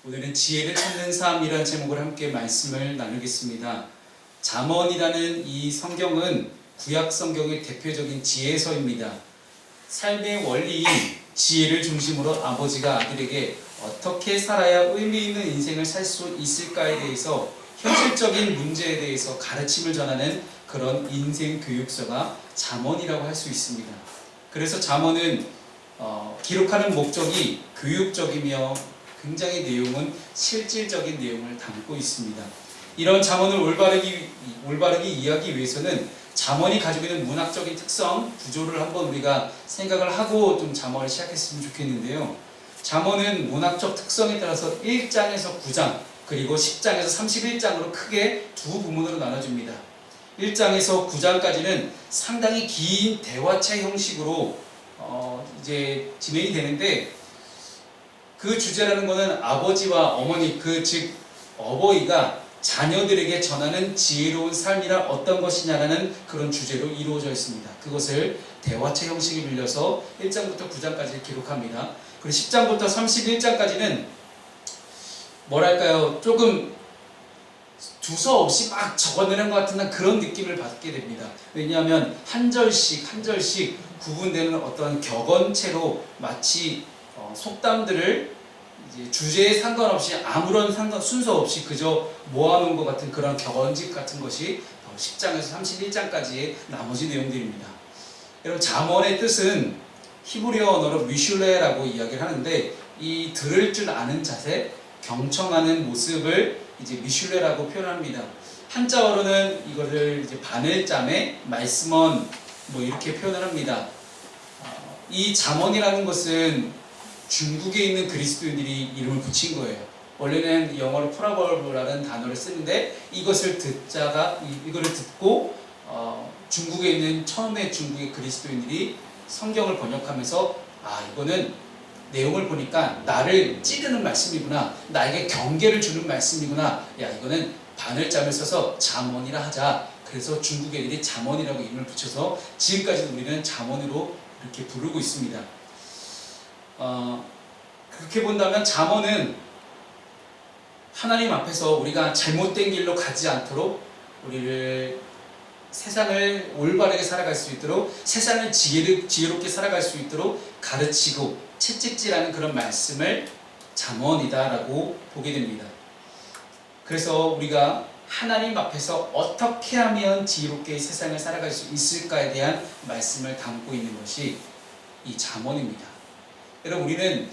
오늘은 지혜를 찾는 삶이라는 제목으로 함께 말씀을 나누겠습니다. 잠언이라는 이 성경은 구약 성경의 대표적인 지혜서입니다. 삶의 원리인 지혜를 중심으로 아버지가 아들에게 어떻게 살아야 의미 있는 인생을 살 수 있을까에 대해서 현실적인 문제에 대해서 가르침을 전하는 그런 인생 교육서가 잠언이라고 할 수 있습니다. 그래서 잠언은 기록하는 목적이 교육적이며 굉장히 내용은 실질적인 내용을 담고 있습니다. 이런 잠언을 올바르게 이해하기 위해서는 잠언이 가지고 있는 문학적인 특성, 구조를 한번 우리가 생각을 하고 좀 잠언을 시작했으면 좋겠는데요. 잠언은 문학적 특성에 따라서 1장에서 9장 그리고 10장에서 31장으로 크게 두 부문으로 나눠집니다. 1장에서 9장까지는 상당히 긴 대화체 형식으로 이제 진행이 되는데, 그 주제라는 것은 아버지와 어머니, 즉 어버이가 자녀들에게 전하는 지혜로운 삶이란 어떤 것이냐라는 그런 주제로 이루어져 있습니다. 그것을 대화체 형식에 빌려서 1장부터 9장까지 기록합니다. 그리고 10장부터 31장까지는 뭐랄까요, 조금 두서없이 막 적어내는 것 같은 그런 느낌을 받게 됩니다. 왜냐하면 한 절씩 구분되는 어떤 격언체로 마치 속담들을 이제 주제에 상관없이 아무런 순서 없이 그저 모아놓은 것 같은 그런 격언집 같은 것이 10장에서 31장까지의 나머지 내용들입니다. 여러분, 잠언의 뜻은 히브리어 언어로 미슐레라고 이야기를 하는데, 이 들을 줄 아는 자세, 경청하는 모습을 이제 미슐레라고 표현합니다. 한자어로는 이거를 이제 바늘자매, 말스먼 이렇게 표현을 합니다. 이 잠언이라는 것은 중국에 있는 그리스도인들이 이름을 붙인 거예요. 원래는 영어로 프라버브라는 단어를 쓰는데, 이거를 듣고 중국에 있는 처음에 중국의 그리스도인들이 성경을 번역하면서 이거는 내용을 보니까 나를 찌르는 말씀이구나, 나에게 경계를 주는 말씀이구나, 이거는 바늘자를 써서 잠언이라 하자. 그래서 중국 애들이 잠언이라고 이름을 붙여서 지금까지도 우리는 잠언으로 이렇게 부르고 있습니다. 그렇게 본다면 잠언은 하나님 앞에서 우리가 잘못된 길로 가지 않도록, 우리를 세상을 올바르게 살아갈 수 있도록, 세상을 지혜롭게 살아갈 수 있도록 가르치고 채찍질하는 그런 말씀을 잠언이다라고 보게 됩니다. 그래서 우리가 하나님 앞에서 어떻게 하면 지혜롭게 세상을 살아갈 수 있을까에 대한 말씀을 담고 있는 것이 이 잠언입니다. 여러분, 우리는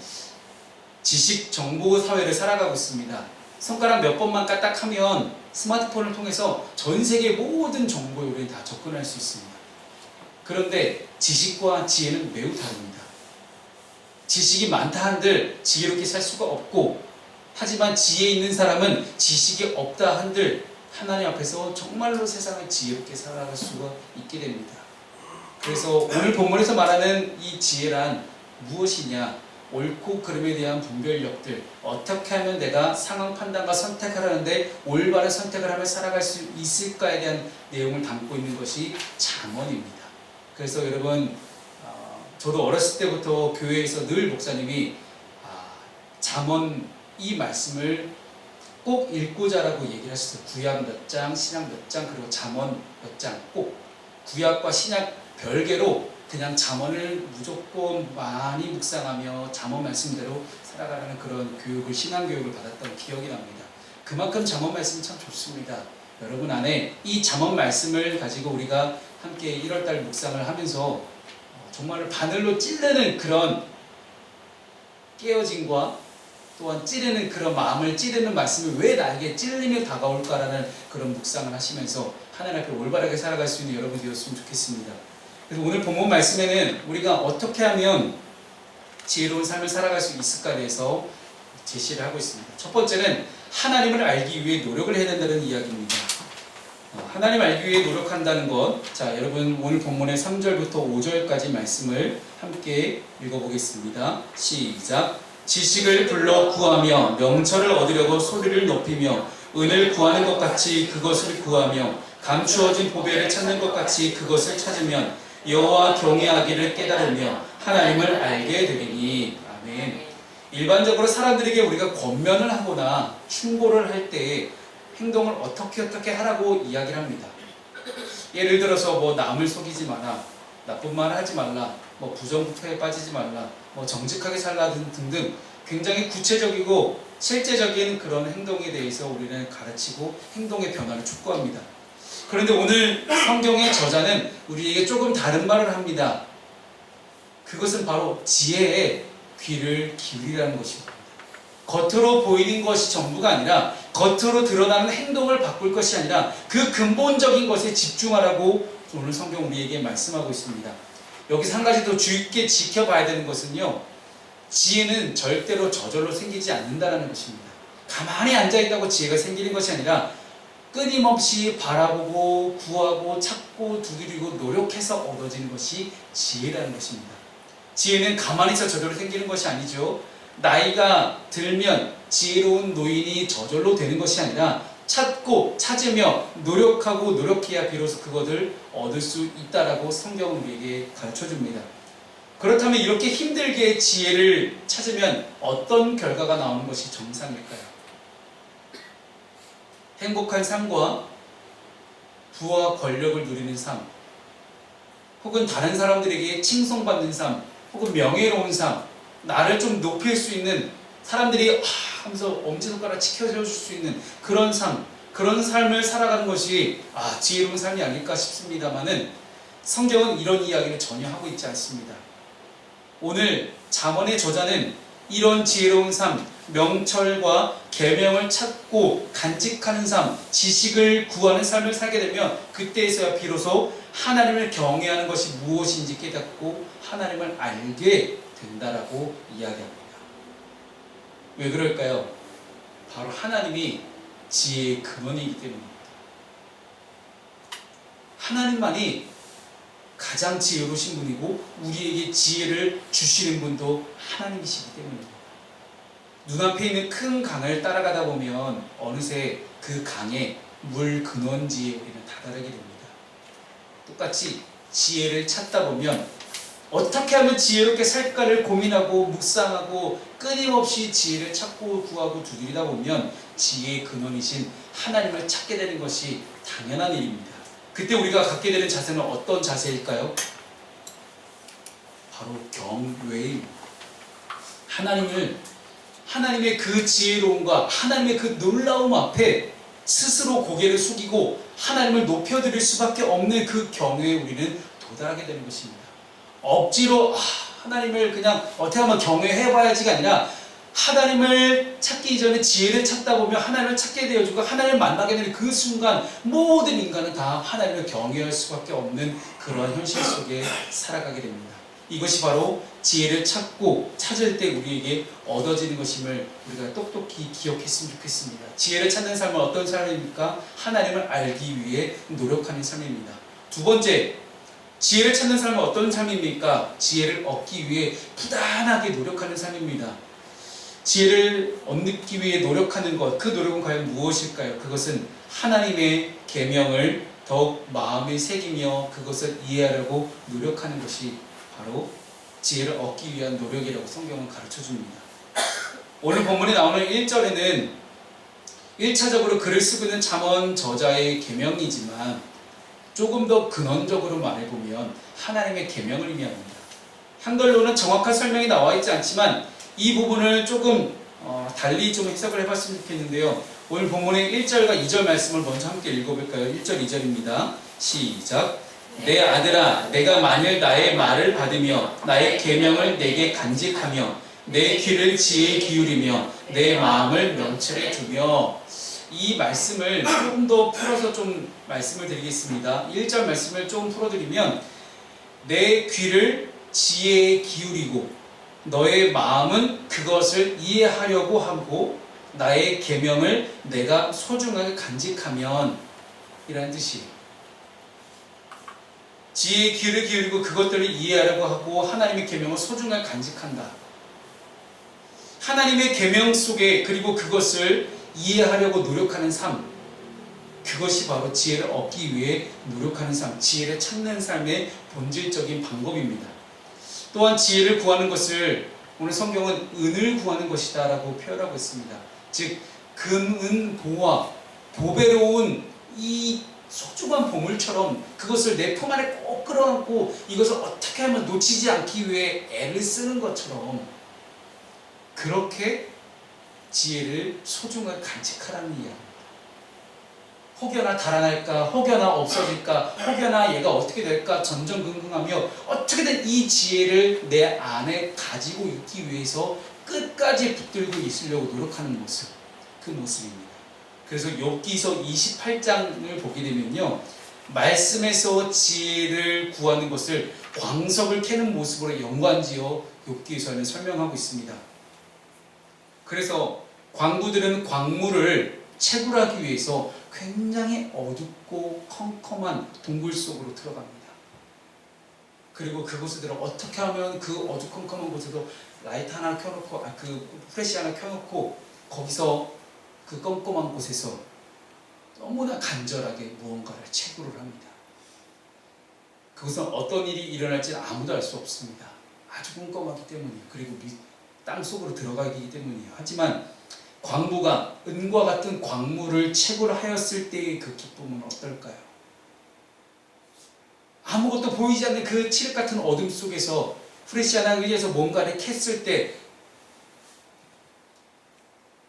지식 정보 사회를 살아가고 있습니다. 손가락 몇 번만 까딱하면 스마트폰을 통해서 전 세계 모든 정보에 우리는 다 접근할 수 있습니다. 그런데 지식과 지혜는 매우 다릅니다. 지식이 많다 한들 지혜롭게 살 수가 없고, 하지만 지혜 있는 사람은 지식이 없다 한들 하나님 앞에서 정말로 세상을 지혜롭게 살아갈 수가 있게 됩니다. 그래서 오늘 본문에서 말하는 이 지혜란 무엇이냐, 옳고 그름에 대한 분별력들, 어떻게 하면 내가 상황 판단과 선택을 하는데 올바른 선택을 하며 살아갈 수 있을까에 대한 내용을 담고 있는 것이 잠언입니다. 그래서 여러분, 저도 어렸을 때부터 교회에서 늘 목사님이 잠언 이 말씀을 꼭 읽고자라고 얘기를 하셨어요. 구약 몇 장, 신약 몇 장, 그리고 잠언 몇 장, 꼭 구약과 신약 별개로 그냥 잠언을 무조건 많이 묵상하며 잠언 말씀대로 살아가라는 그런 교육을, 신앙 교육을 받았던 기억이 납니다. 그만큼 잠언 말씀이 참 좋습니다. 여러분 안에 이 잠언 말씀을 가지고 우리가 함께 1월달 묵상을 하면서 정말 바늘로 찌르는 그런 깨어짐과 또한 찌르는 그런 마음을 찌르는 말씀이 왜 나에게 찔리며 다가올까라는 그런 묵상을 하시면서 하나님 앞에 올바르게 살아갈 수 있는 여러분 되었으면 좋겠습니다. 그래서 오늘 본문 말씀에는 우리가 어떻게 하면 지혜로운 삶을 살아갈 수 있을까에 대해서 제시를 하고 있습니다. 첫 번째는 하나님을 알기 위해 노력을 해야 된다는 이야기입니다. 하나님 알기 위해 노력한다는 것, 자, 여러분 오늘 본문의 3절부터 5절까지 말씀을 함께 읽어보겠습니다. 시작. 지식을 불러 구하며 명철을 얻으려고 소리를 높이며 은을 구하는 것 같이 그것을 구하며 감추어진 보배를 찾는 것 같이 그것을 찾으면 여호와 경외하기를 깨달으며 하나님을 알게 되리니. 아멘. 일반적으로 사람들에게 우리가 권면을 하거나 충고를 할 때 행동을 어떻게 하라고 이야기를 합니다. 예를 들어서 뭐 남을 속이지 마라, 나쁜 말 하지 말라, 뭐 부정부패에 빠지지 말라, 뭐 정직하게 살라 등등 굉장히 구체적이고 실제적인 그런 행동에 대해서 우리는 가르치고 행동의 변화를 촉구합니다. 그런데 오늘 성경의 저자는 우리에게 조금 다른 말을 합니다. 그것은 바로 지혜에 귀를 기울이라는 것입니다. 겉으로 보이는 것이 전부가 아니라 겉으로 드러나는 행동을 바꿀 것이 아니라 그 근본적인 것에 집중하라고 오늘 성경 우리에게 말씀하고 있습니다. 여기서 한 가지 더 주의 깊게 지켜봐야 되는 것은요, 지혜는 절대로 저절로 생기지 않는다는 것입니다. 가만히 앉아있다고 지혜가 생기는 것이 아니라 끊임없이 바라보고 구하고 찾고 두드리고 노력해서 얻어지는 것이 지혜라는 것입니다. 지혜는 가만히 있어 저절로 생기는 것이 아니죠. 나이가 들면 지혜로운 노인이 저절로 되는 것이 아니라 찾고 찾으며 노력하고 노력해야 비로소 그것을 얻을 수 있다라고 성경은 우리에게 가르쳐줍니다. 그렇다면 이렇게 힘들게 지혜를 찾으면 어떤 결과가 나오는 것이 정상일까요? 행복한 삶과 부와 권력을 누리는 삶, 혹은 다른 사람들에게 칭송받는 삶, 혹은 명예로운 삶, 나를 좀 높일 수 있는 사람들이 하면서 엄지손가락 치켜줄 수 있는 그런 삶, 그런 삶을 살아가는 것이 지혜로운 삶이 아닐까 싶습니다만은 성경은 이런 이야기를 전혀 하고 있지 않습니다. 오늘 잠언의 저자는 이런 지혜로운 삶, 명철과 계명을 찾고 간직하는 삶, 지식을 구하는 삶을 살게 되면 그때에서야 비로소 하나님을 경외하는 것이 무엇인지 깨닫고 하나님을 알게 된다라고 이야기합니다. 왜 그럴까요? 바로 하나님이 지혜의 근원이기 때문입니다. 하나님만이 가장 지혜로우신 분이고 우리에게 지혜를 주시는 분도 하나님이시기 때문입니다. 눈앞에 있는 큰 강을 따라가다 보면 어느새 그 강의 물 근원지에 우리는 다다르게 됩니다. 똑같이 지혜를 찾다 보면 어떻게 하면 지혜롭게 살까를 고민하고 묵상하고 끊임없이 지혜를 찾고 구하고 두드리다 보면 지혜의 근원이신 하나님을 찾게 되는 것이 당연한 일입니다. 그때 우리가 갖게 되는 자세는 어떤 자세일까요? 바로 경외입니다. 하나님의 그 지혜로움과 하나님의 그 놀라움 앞에 스스로 고개를 숙이고 하나님을 높여드릴 수밖에 없는 그 경외에 우리는 도달하게 되는 것입니다. 억지로 하나님을 그냥 어떻게 하면 경외해봐야지가 아니라 하나님을 찾기 이전에 지혜를 찾다 보면 하나님을 찾게 되어주고 하나님을 만나게 되는 그 순간 모든 인간은 다 하나님을 경외할 수밖에 없는 그러한 현실 속에 살아가게 됩니다. 이것이 바로 지혜를 찾을 때 우리에게 얻어지는 것임을 우리가 똑똑히 기억했으면 좋겠습니다. 지혜를 찾는 삶은 어떤 삶입니까? 하나님을 알기 위해 노력하는 삶입니다. 두 번째, 지혜를 찾는 삶은 어떤 삶입니까? 지혜를 얻기 위해 부단하게 노력하는 삶입니다. 지혜를 얻기 위해 노력하는 것, 그 노력은 과연 무엇일까요? 그것은 하나님의 계명을 더욱 마음에 새기며 그것을 이해하려고 노력하는 것이 바로 지혜를 얻기 위한 노력이라고 성경은 가르쳐줍니다. 오늘 본문에 나오는 1절에는 1차적으로 글을 쓰고 있는 잠언 저자의 계명이지만 조금 더 근원적으로 말해보면 하나님의 계명을 의미합니다. 한글로는 정확한 설명이 나와 있지 않지만 이 부분을 조금 달리 좀 해석을 해봤으면 좋겠는데요. 오늘 본문의 1절과 2절 말씀을 먼저 함께 읽어볼까요? 1절, 2절입니다. 시작. 내 아들아, 내가 만일 나의 말을 받으며 나의 계명을 내게 간직하며 내 귀를 지혜에 기울이며 내 마음을 명철에 두며. 이 말씀을 조금 더 풀어서 좀 말씀을 드리겠습니다. 1절 말씀을 조금 풀어드리면 내 귀를 지혜에 기울이고 너의 마음은 그것을 이해하려고 하고 나의 계명을 내가 소중하게 간직하면 이라는 뜻이에요. 지혜의 귀를 기울이고 그것들을 이해하려고 하고 하나님의 계명을 소중하게 간직한다. 하나님의 계명 속에 그리고 그것을 이해하려고 노력하는 삶, 그것이 바로 지혜를 얻기 위해 노력하는 삶, 지혜를 찾는 삶의 본질적인 방법입니다. 또한 지혜를 구하는 것을 오늘 성경은 은을 구하는 것이다 라고 표현하고 있습니다. 즉 금, 은, 보화, 보배로운 이 소중한 보물처럼 그것을 내 품 안에 꼭 끌어안고 이것을 어떻게 하면 놓치지 않기 위해 애를 쓰는 것처럼 그렇게 지혜를 소중하게 간직하라는 이야기입니다. 혹여나 달아날까, 혹여나 없어질까, 혹여나 얘가 어떻게 될까 전전긍긍하며 어떻게든 이 지혜를 내 안에 가지고 있기 위해서 끝까지 붙들고 있으려고 노력하는 모습, 그 모습입니다. 그래서 욥기서 28장을 보게 되면요, 말씀에서 지혜를 구하는 것을 광석을 캐는 모습으로 연관지어 욥기에서는 설명하고 있습니다. 그래서 광부들은 광물을 채굴하기 위해서 굉장히 어둡고 컴컴한 동굴 속으로 들어갑니다. 그리고 그곳에 들어 어떻게 하면 그 어두컴컴한 곳에도 라이트 하나 켜놓고, 그 프레시 하나 켜놓고 거기서 그 껌껌한 곳에서 너무나 간절하게 무언가를 채굴을 합니다. 그것은 어떤 일이 일어날지는 아무도 알 수 없습니다. 아주 꼼꼼하기 때문이에요. 그리고 땅 속으로 들어가기 때문이에요. 하지만 광부가 은과 같은 광물을 채굴하였을 때의 그 기쁨은 어떨까요? 아무것도 보이지 않는 그 칠흑 같은 어둠 속에서 프레시 하나에 의해서 뭔가를 캤을 때,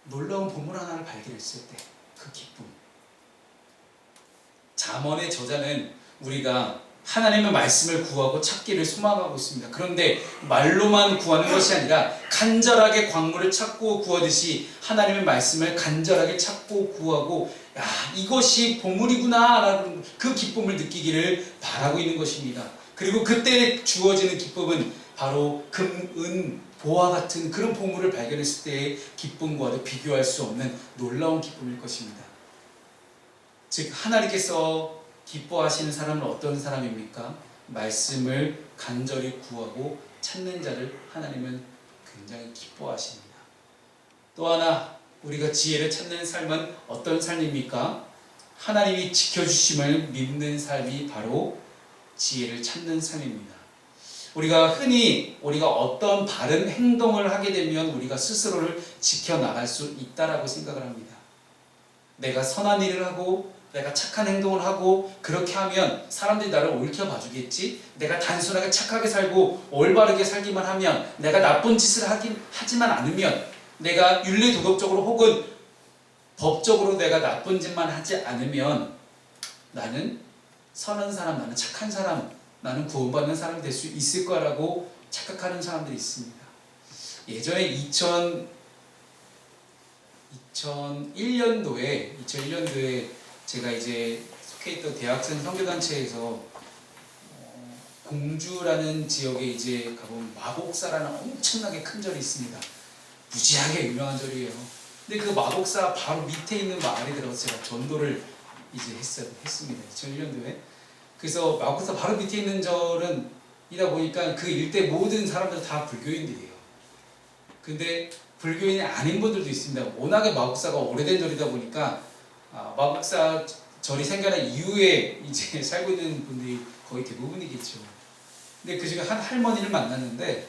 놀라운 보물 하나를 발견했을 때 그 기쁨. 잠언의 저자는 우리가 하나님의 말씀을 구하고 찾기를 소망하고 있습니다. 그런데 말로만 구하는 것이 아니라 간절하게 광물을 찾고 구하듯이 하나님의 말씀을 간절하게 찾고 구하고, 야, 이것이 보물이구나 라는 그 기쁨을 느끼기를 바라고 있는 것입니다. 그리고 그때 주어지는 기쁨은 바로 금, 은, 보화 같은 그런 보물을 발견했을 때의 기쁨과도 비교할 수 없는 놀라운 기쁨일 것입니다. 즉 하나님께서 기뻐하시는 사람은 어떤 사람입니까? 말씀을 간절히 구하고 찾는 자를 하나님은 굉장히 기뻐하십니다. 또 하나 우리가 지혜를 찾는 삶은 어떤 삶입니까? 하나님이 지켜주심을 믿는 삶이 바로 지혜를 찾는 삶입니다. 우리가 흔히 어떤 바른 행동을 하게 되면 우리가 스스로를 지켜나갈 수 있다라고 생각을 합니다. 내가 선한 일을 하고 내가 착한 행동을 하고 그렇게 하면 사람들이 나를 옳게 봐주겠지. 내가 단순하게 착하게 살고 올바르게 살기만 하면, 내가 나쁜 짓을 하지만 않으면, 내가 윤리도덕적으로 혹은 법적으로 내가 나쁜 짓만 하지 않으면 나는 선한 사람, 나는 착한 사람, 나는 구원받는 사람이 될 수 있을 거라고 착각하는 사람들이 있습니다. 예전에 2001년도에 제가 이제 속해 있던 대학생 선교단체에서 공주라는 지역에 이제 가보면 마곡사라는 엄청나게 큰 절이 있습니다. 무지하게 유명한 절이에요. 근데 그 마곡사 바로 밑에 있는 마을에 들어가서 제가 전도를 이제 했습니다. 2001년도에. 그래서 마곡사 바로 밑에 있는 절은 이다 보니까 그 일대 모든 사람들 다 불교인들이에요. 근데 불교인이 아닌 분들도 있습니다. 워낙에 마곡사가 오래된 절이다 보니까 마곡사 절이 생겨난 이후에 이제 살고 있는 분들이 거의 대부분이겠죠. 근데 그 중에 한 할머니를 만났는데,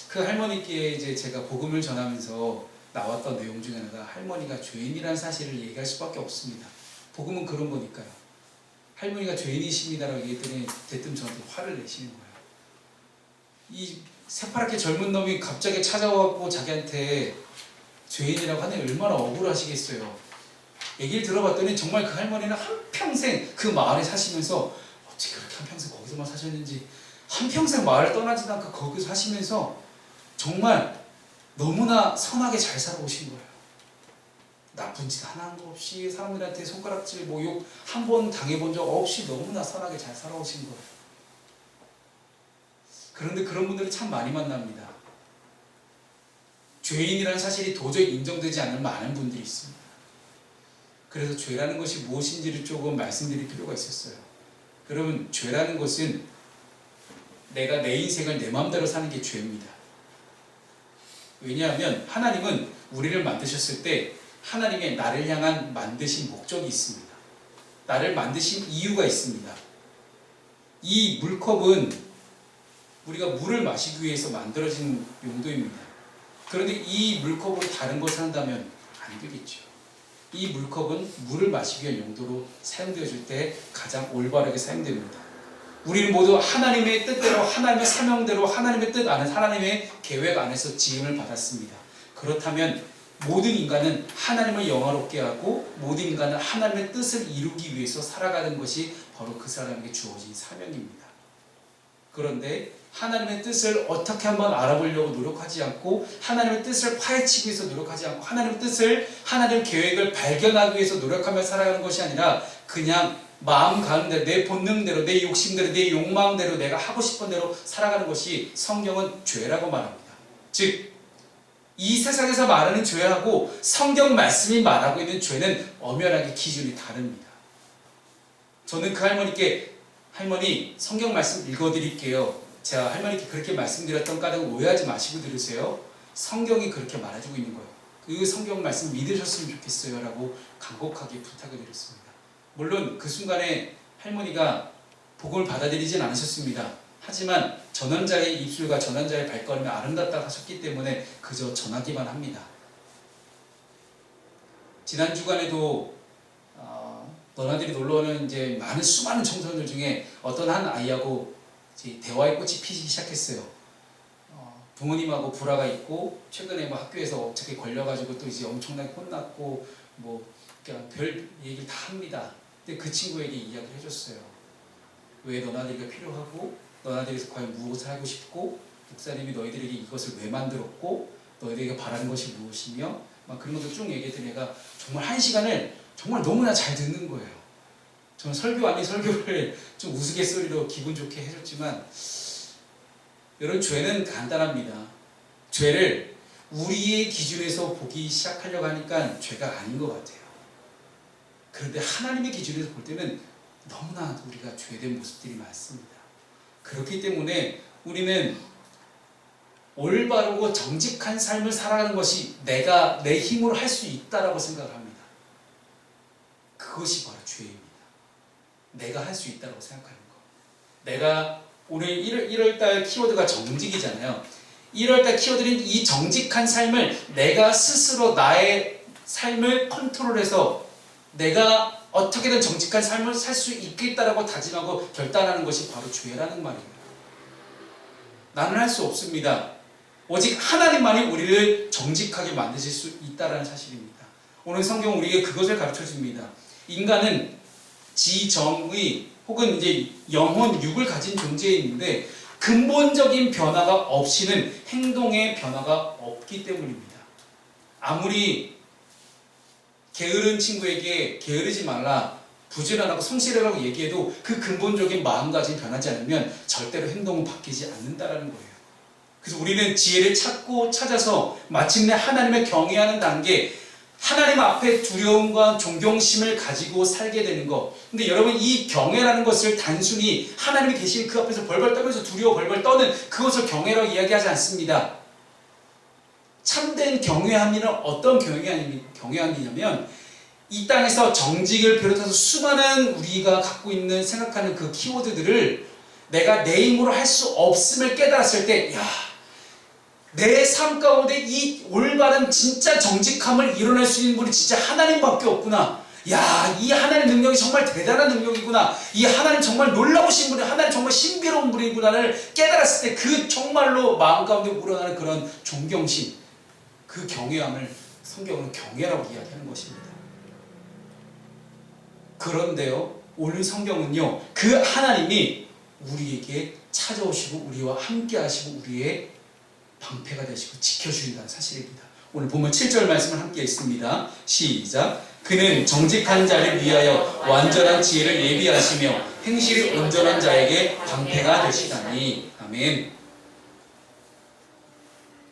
그 할머니께 이제 제가 복음을 전하면서 나왔던 내용 중에 하나가 할머니가 죄인이라는 사실을 얘기할 수밖에 없습니다. 복음은 그런 거니까요. 할머니가 죄인이십니다라고 얘기했더니 대뜸 저한테 화를 내시는 거예요. 이 새파랗게 젊은 놈이 갑자기 찾아와갖고 자기한테 죄인이라고 하니 얼마나 억울하시겠어요. 얘기를 들어봤더니 정말 그 할머니는 한평생 그 마을에 사시면서, 어떻게 그렇게 한평생 거기서만 사셨는지, 한평생 마을을 떠나지도 않고 거기서 사시면서 정말 너무나 선하게 잘 살아오신 거예요. 나쁜 짓 하나 한 거 없이, 사람들한테 손가락질, 욕 한 번 당해본 적 없이 너무나 선하게 잘 살아오신 거예요. 그런데 그런 분들을 참 많이 만납니다. 죄인이라는 사실이 도저히 인정되지 않는 많은 분들이 있습니다. 그래서 죄라는 것이 무엇인지를 조금 말씀드릴 필요가 있었어요. 그러면 죄라는 것은 내가 내 인생을 내 마음대로 사는 게 죄입니다. 왜냐하면 하나님은 우리를 만드셨을 때 하나님의 나를 향한 만드신 목적이 있습니다. 나를 만드신 이유가 있습니다. 이 물컵은 우리가 물을 마시기 위해서 만들어진 용도입니다. 그런데 이 물컵으로 다른 것을 한다면 안 되겠죠. 이 물컵은 물을 마시기 위한 용도로 사용되어질 때 가장 올바르게 사용됩니다. 우리는 모두 하나님의 뜻대로, 하나님의 사명대로, 하나님의 뜻 안에, 하나님의 계획 안에서 지음을 받았습니다. 그렇다면 모든 인간은 하나님을 영화롭게 하고 모든 인간은 하나님의 뜻을 이루기 위해서 살아가는 것이 바로 그 사람에게 주어진 사명입니다. 그런데 하나님의 뜻을 어떻게 한번 알아보려고 노력하지 않고 하나님의 뜻을 파헤치기 위해서 노력하지 않고 하나님의 뜻을, 하나님의 계획을 발견하기 위해서 노력하며 살아가는 것이 아니라 그냥 마음 가는 대로, 내 본능대로, 내 욕심대로, 내 욕망대로, 내가 하고 싶은 대로 살아가는 것이 성경은 죄라고 말합니다. 즉, 이 세상에서 말하는 죄하고 성경 말씀이 말하고 있는 죄는 엄연하게 기준이 다릅니다. 저는 그 할머니께, 할머니 성경 말씀 읽어드릴게요. 제가 할머니께 그렇게 말씀드렸던 까닭은 오해하지 마시고 들으세요. 성경이 그렇게 말해주고 있는 거예요. 그 성경 말씀 믿으셨으면 좋겠어요 라고 간곡하게 부탁을 드렸습니다. 물론 그 순간에 할머니가 복음을 받아들이진 않으셨습니다. 하지만 전환자의 입술과 전환자의 발걸음이 아름답다 하셨기 때문에 그저 전하기만 합니다. 지난 주간에도 너나들이 놀러오는 이제 수많은 청소년들 중에 어떤 한 아이하고 이제 대화의 꽃이 피기 시작했어요. 부모님하고 불화가 있고 최근에 학교에서 어떻게 걸려가지고 또 이제 엄청나게 혼났고 그냥 별 얘기를 다 합니다. 근데 그 친구에게 이야기를 해줬어요. 왜 너나들이가 필요하고 너나들이 과연 무엇을 하고 싶고 목사님이 너희들에게 이것을 왜 만들었고 너희들에게 바라는 것이 무엇이며 그런 것도 쭉 얘기했더니 내가 정말 한 시간을 정말 너무나 잘 듣는 거예요. 저는 설교 아닌 설교를 좀 우스갯소리로 기분 좋게 해줬지만 여러분, 죄는 간단합니다. 죄를 우리의 기준에서 보기 시작하려고 하니까 죄가 아닌 것 같아요. 그런데 하나님의 기준에서 볼 때는 너무나 우리가 죄된 모습들이 많습니다. 그렇기 때문에 우리는 올바르고 정직한 삶을 살아가는 것이 내가 내 힘으로 할 수 있다라고 생각합니다. 그것이 바로 죄입니다. 내가 할 수 있다고 생각하는 것. 내가 오늘 1월달 키워드가 정직이잖아요. 1월달 키워드는 이 정직한 삶을 내가 스스로 나의 삶을 컨트롤해서 내가 어떻게든 정직한 삶을 살 수 있겠다라고 다짐하고 결단하는 것이 바로 죄라는 말이에요. 나는 할 수 없습니다. 오직 하나님만이 우리를 정직하게 만드실 수 있다는 사실입니다. 오늘 성경은 우리에게 그것을 가르쳐 줍니다. 인간은 지정의 혹은 이제 영혼, 육을 가진 존재인데 근본적인 변화가 없이는 행동의 변화가 없기 때문입니다. 아무리 게으른 친구에게 게으르지 말라, 부지런하고 성실하라고 얘기해도 그 근본적인 마음가짐이 변하지 않으면 절대로 행동은 바뀌지 않는다는 거예요. 그래서 우리는 지혜를 찾고 찾아서 마침내 하나님을 경외하는 단계, 하나님 앞에 두려움과 존경심을 가지고 살게 되는 것. 근데 여러분, 이 경외라는 것을 단순히 하나님이 계신 그 앞에서 벌벌 떨면서 두려워 벌벌 떠는 그것을 경외라고 이야기하지 않습니다. 참된 경외함이란 어떤 경외함이냐면 이 땅에서 정직을 비롯해서 수많은 우리가 갖고 있는 생각하는 그 키워드들을 내가 내 힘으로 할 수 없음을 깨달았을 때, 내 삶 가운데 이 올바른 진짜 정직함을 이뤄낼 수 있는 분이 진짜 하나님밖에 없구나. 이 하나님 능력이 정말 대단한 능력이구나. 이 하나님 정말 놀라우신 분이, 하나님 정말 신비로운 분이구나를 깨달았을 때 그 정말로 마음 가운데 우러나는 그런 존경심, 그 경외함을 성경은 경외라고 이야기하는 것입니다. 그런데요, 오늘 성경은요, 그 하나님이 우리에게 찾아오시고 우리와 함께 하시고 우리의 방패가 되시고 지켜주신다는 사실입니다. 오늘 보면 7절 말씀을 함께 읽습니다. 시작. 그는 정직한 자를 위하여 완전한 지혜를 예비하시며 행실이 온전한 자에게 방패가 되시다니. 아멘.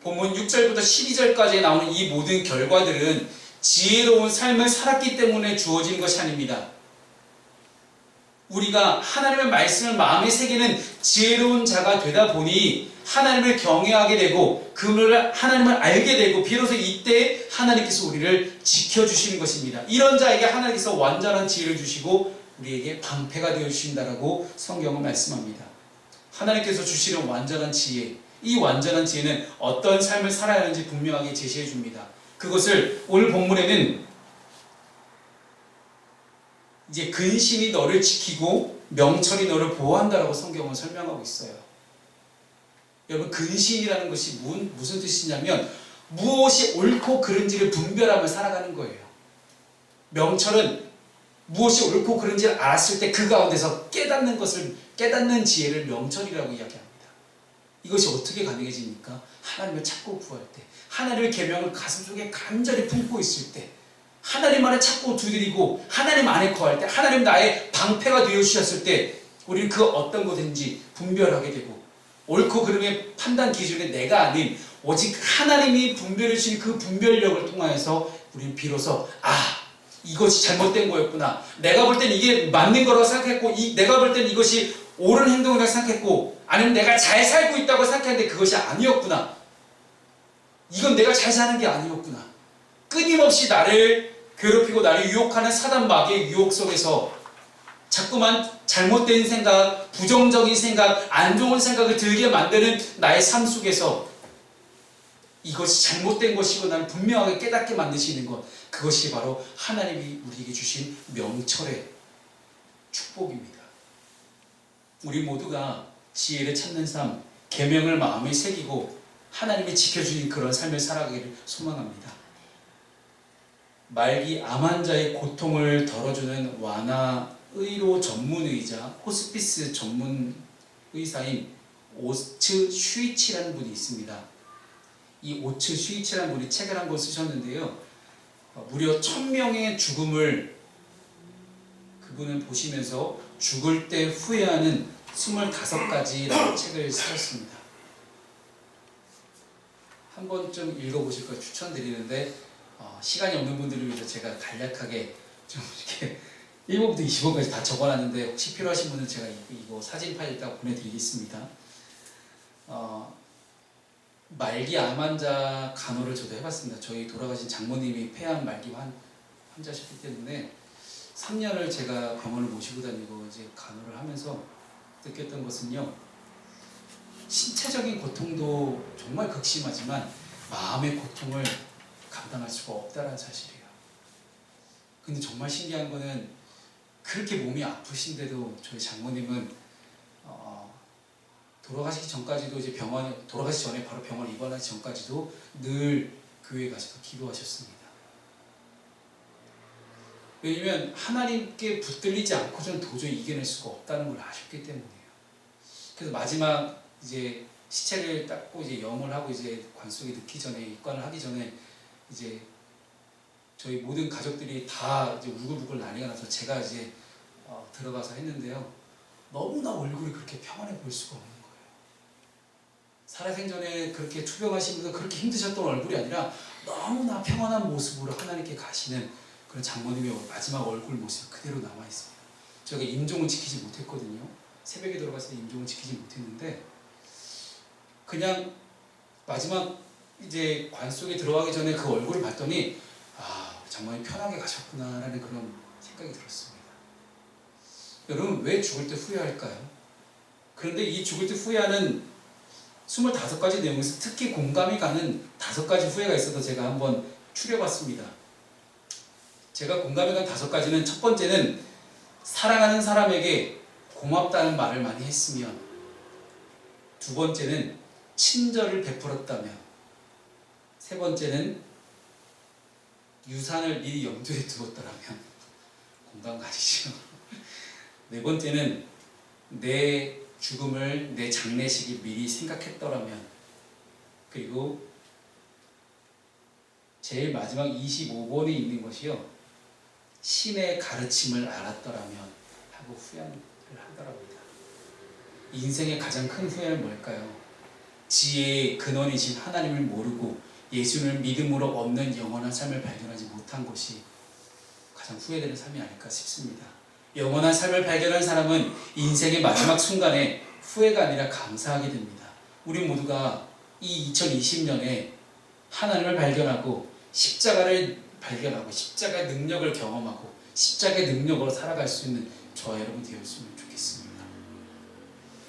본문 6절부터 12절까지 나오는 이 모든 결과들은 지혜로운 삶을 살았기 때문에 주어진 것이 아닙니다. 우리가 하나님의 말씀을 마음에 새기는 지혜로운 자가 되다 보니 하나님을 경외하게 되고 하나님을 알게 되고 비로소 이때 하나님께서 우리를 지켜주시는 것입니다. 이런 자에게 하나님께서 완전한 지혜를 주시고 우리에게 방패가 되어 주신다라고 성경은 말씀합니다. 하나님께서 주시는 완전한 지혜, 이 완전한 지혜는 어떤 삶을 살아야 하는지 분명하게 제시해 줍니다. 그것을 오늘 본문에는 이제 근신이 너를 지키고 명철이 너를 보호한다라고 성경은 설명하고 있어요. 여러분, 근신이라는 것이 무슨 뜻이냐면 무엇이 옳고 그른지를 분별하며 살아가는 거예요. 명철은 무엇이 옳고 그른지를 알았을 때 그 가운데서 깨닫는 지혜를 명철이라고 이야기합니다. 이것이 어떻게 가능해집니까? 하나님을 찾고 구할 때, 하나님의 계명을 가슴속에 간절히 품고 있을 때, 하나님 안에 찾고 두드리고 하나님 안에 거할 때, 하나님 나의 방패가 되어주셨을 때 우리는 그 어떤 것인지 분별하게 되고, 옳고 그름의 판단 기준에 내가 아닌 오직 하나님이 분별해 주신 그 분별력을 통하여서 우리는 비로소 이것이 잘못된 거였구나, 내가 볼 땐 이게 맞는 거라고 생각했고, 내가 볼 땐 이것이 옳은 행동이라고 생각했고, 아니면 내가 잘 살고 있다고 생각했는데 그것이 아니었구나, 이건 내가 잘 사는 게 아니었구나, 끊임없이 나를 괴롭히고 나를 유혹하는 사단 마귀의 유혹 속에서 자꾸만 잘못된 생각, 부정적인 생각, 안 좋은 생각을 들게 만드는 나의 삶 속에서 이것이 잘못된 것이고 나를 분명하게 깨닫게 만드시는 것, 그것이 바로 하나님이 우리에게 주신 명철의 축복입니다. 우리 모두가 지혜를 찾는 삶, 계명을 마음에 새기고 하나님이 지켜주신 그런 삶을 살아가기를 소망합니다. 말기 암 환자의 고통을 덜어주는 완화의료 전문의자, 호스피스 전문 의사인 오츠 슈이치라는 분이 있습니다. 이 오츠 슈이치라는 분이 책을 한 권 쓰셨는데요, 무려 1000명의 죽음을 그분은 보시면서 죽을 때 후회하는 25가지라는 책을 쓰셨습니다. 한 번쯤 읽어보실 걸 추천드리는데, 시간이 없는 분들을 위해서 제가 간략하게 좀 이렇게 1번부터 20번까지 다 적어놨는데, 혹시 필요하신 분은 제가 이거 사진 파일 있다가 보내드리겠습니다. 말기 암 환자 간호를 저도 해봤습니다. 저희 돌아가신 장모님이 폐암 말기 환자셨기 때문에 3년을 제가 병원을 모시고 다니고 이제 간호를 하면서 느꼈던 것은요, 신체적인 고통도 정말 극심하지만 마음의 고통을 감당할 수가 없다는 사실이에요. 근데 정말 신기한 거는 그렇게 몸이 아프신데도 저희 장모님은 돌아가시기 전까지도 이제 돌아가시기 전에 바로 병원 입원하기 전까지도 늘 교회에 가셔서 기도하셨습니다. 왜냐면 하나님께 붙들리지 않고서는 도저히 이겨낼 수가 없다는 걸 아셨기 때문이에요. 그래서 마지막 이제 시체를 닦고 이제 염을 하고 이제 관 속에 넣기 전에, 입관을 하기 전에 이제 저희 모든 가족들이 다 이제 울고불고 난리가 나서 제가 이제 들어가서 했는데요, 너무나 얼굴이 그렇게 평안해 보일 수가 없는 거예요. 살아생전에 그렇게 투병하시면서 그렇게 힘드셨던 얼굴이 아니라 너무나 평안한 모습으로 하나님께 가시는 그런 장모님의 마지막 얼굴 모습 그대로 남아 있습니다. 저희가 임종을 지키지 못했거든요. 새벽에 들어갔을 때 임종을 지키지 못했는데, 그냥 마지막 이제 관 속에 들어가기 전에 그 얼굴을 봤더니 장모님 편하게 가셨구나라는 그런 생각이 들었습니다. 여러분, 왜 죽을 때 후회할까요? 그런데 이 죽을 때 후회하는 25가지 내용에서 특히 공감이 가는 5가지 후회가 있어서 제가 한번 추려봤습니다. 제가 공감이 가는 5가지는, 첫 번째는 사랑하는 사람에게 고맙다는 말을 많이 했으면, 두 번째는 친절을 베풀었다면, 세 번째는 유산을 미리 염두에 두었더라면. 공감 가시죠? 네 번째는 내 죽음을, 내 장례식을 미리 생각했더라면. 그리고 제일 마지막 25번에 있는 것이요, 신의 가르침을 알았더라면 하고 후회를 하더랍니다. 인생의 가장 큰 후회는 뭘까요? 지혜의 근원이신 하나님을 모르고 예수를 믿음으로 없는 영원한 삶을 발견하지 못한 것이 가장 후회되는 삶이 아닐까 싶습니다. 영원한 삶을 발견한 사람은 인생의 마지막 순간에 후회가 아니라 감사하게 됩니다. 우리 모두가 이 2020년에 하나님을 발견하고 십자가를 발견하고 십자가의 능력을 경험하고 십자가의 능력으로 살아갈 수 있는 저와 여러분 되었습니다.